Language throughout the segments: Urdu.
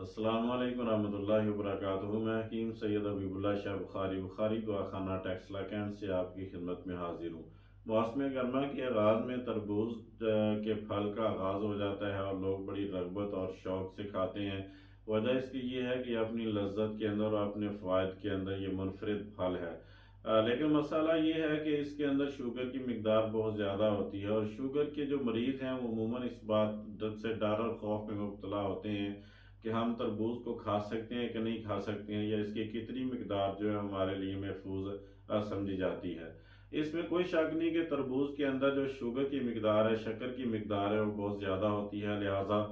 السلام علیکم ورحمۃ اللہ وبرکاتہ۔ میں حکیم سید حبیب اللہ شاہ بخاری دعا خانہ ٹیکسلا کینٹ سے آپ کی خدمت میں حاضر ہوں۔ موسم گرما کے آغاز میں تربوز کے پھل کا آغاز ہو جاتا ہے اور لوگ بڑی رغبت اور شوق سے کھاتے ہیں۔ وجہ اس کی یہ ہے کہ اپنی لذت کے اندر اور اپنے فوائد کے اندر یہ منفرد پھل ہے۔ لیکن مسئلہ یہ ہے کہ اس کے اندر شوگر کی مقدار بہت زیادہ ہوتی ہے، اور شوگر کے جو مریض ہیں وہ عموماً اس بات سے ڈر اور خوف میں مبتلا ہوتے ہیں کہ ہم تربوز کو کھا سکتے ہیں کہ نہیں کھا سکتے ہیں، یا اس کی کتنی مقدار جو ہے ہمارے لیے محفوظ سمجھی جاتی ہے۔ اس میں کوئی شک نہیں کہ تربوز کے اندر جو شوگر کی مقدار ہے، شکر کی مقدار ہے، وہ بہت زیادہ ہوتی ہے۔ لہٰذا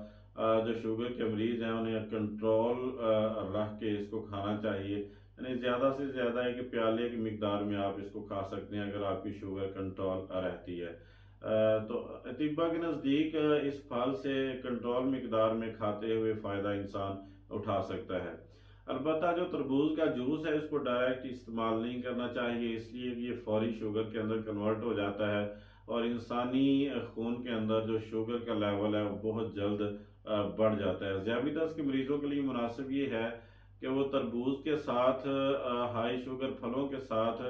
جو شوگر کے مریض ہیں انہیں کنٹرول رکھ کے اس کو کھانا چاہیے، یعنی زیادہ سے زیادہ ایک پیالے کی مقدار میں آپ اس کو کھا سکتے ہیں اگر آپ کی شوگر کنٹرول رہتی ہے۔ تو اطباء کے نزدیک اس پھل سے کنٹرول مقدار میں کھاتے ہوئے فائدہ انسان اٹھا سکتا ہے۔ البتہ جو تربوز کا جوس ہے اس کو ڈائریکٹ استعمال نہیں کرنا چاہیے، اس لیے کہ یہ فوری شوگر کے اندر کنورٹ ہو جاتا ہے، اور انسانی خون کے اندر جو شوگر کا لیول ہے وہ بہت جلد بڑھ جاتا ہے۔ ذیابیطس کے مریضوں کے لیے مناسب یہ ہے کہ وہ تربوز کے ساتھ ہائی شوگر پھلوں کے ساتھ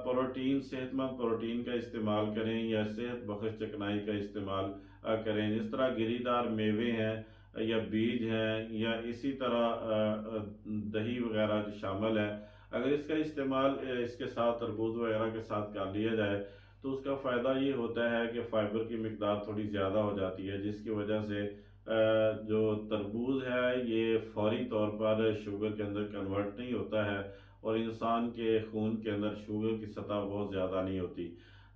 پروٹین، صحت مند پروٹین کا استعمال کریں، یا صحت بخش چکنائی کا استعمال کریں، جس طرح گری دار میوے ہیں یا بیج ہیں، یا اسی طرح دہی وغیرہ جو شامل ہے۔ اگر اس کا استعمال اس کے ساتھ تربوز وغیرہ کے ساتھ کر لیا جائے تو اس کا فائدہ یہ ہوتا ہے کہ فائبر کی مقدار تھوڑی زیادہ ہو جاتی ہے، جس کی وجہ سے جو تربوز ہے یہ فوری طور پر شوگر کے اندر کنورٹ نہیں ہوتا ہے، اور انسان کے خون کے اندر شوگر کی سطح بہت زیادہ نہیں ہوتی۔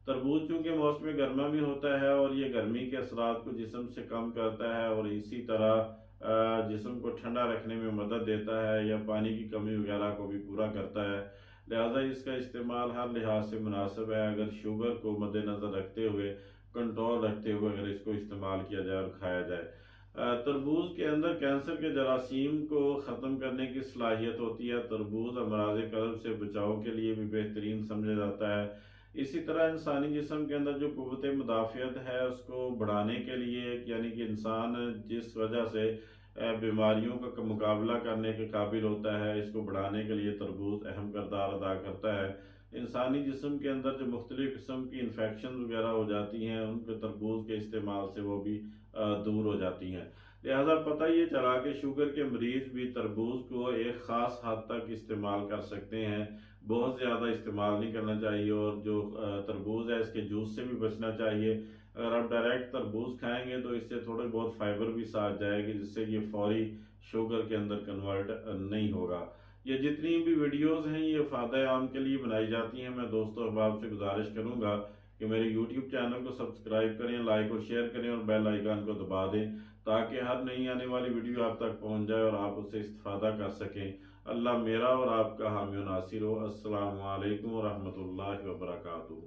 تربوز چونکہ موسم گرما میں ہوتا ہے اور یہ گرمی کے اثرات کو جسم سے کم کرتا ہے، اور اسی طرح جسم کو ٹھنڈا رکھنے میں مدد دیتا ہے، یا پانی کی کمی وغیرہ کو بھی پورا کرتا ہے، لہٰذا اس کا استعمال ہر لحاظ سے مناسب ہے اگر شوگر کو مد نظر رکھتے ہوئے، کنٹرول رکھتے ہوئے اگر اس کو استعمال کیا جائے اور کھایا جائے۔ تربوز کے اندر کینسر کے جراثیم کو ختم کرنے کی صلاحیت ہوتی ہے۔ تربوز امراض قلب سے بچاؤ کے لیے بھی بہترین سمجھا جاتا ہے۔ اسی طرح انسانی جسم کے اندر جو قوت مدافعت ہے اس کو بڑھانے کے لیے، یعنی کہ انسان جس وجہ سے بیماریوں کا مقابلہ کرنے کے قابل ہوتا ہے، اس کو بڑھانے کے لیے تربوز اہم کردار ادا کرتا ہے۔ انسانی جسم کے اندر جو مختلف قسم کی انفیکشن وغیرہ ہو جاتی ہیں ان کے تربوز کے استعمال سے وہ بھی دور ہو جاتی ہیں۔ لہٰذا پتہ یہ چلا کہ شوگر کے مریض بھی تربوز کو ایک خاص حد تک استعمال کر سکتے ہیں، بہت زیادہ استعمال نہیں کرنا چاہیے، اور جو تربوز ہے اس کے جوس سے بھی بچنا چاہیے۔ اگر آپ ڈائریکٹ تربوز کھائیں گے تو اس سے تھوڑے بہت فائبر بھی ساتھ جائے گی، جس سے یہ فوری شوگر کے اندر کنورٹ نہیں ہوگا۔ یہ جتنی بھی ویڈیوز ہیں یہ فائدہ عام کے لیے بنائی جاتی ہیں۔ میں دوستوں احباب سے گزارش کروں گا کہ میرے یوٹیوب چینل کو سبسکرائب کریں، لائک اور شیئر کریں، اور بیل آئیکن کو دبا دیں تاکہ ہر نئی آنے والی ویڈیو آپ تک پہنچ جائے اور آپ اس سے استفادہ کر سکیں۔ اللہ میرا اور آپ کا حامی و ناصر ہو۔ السلام علیکم ورحمۃ اللہ وبرکاتہ۔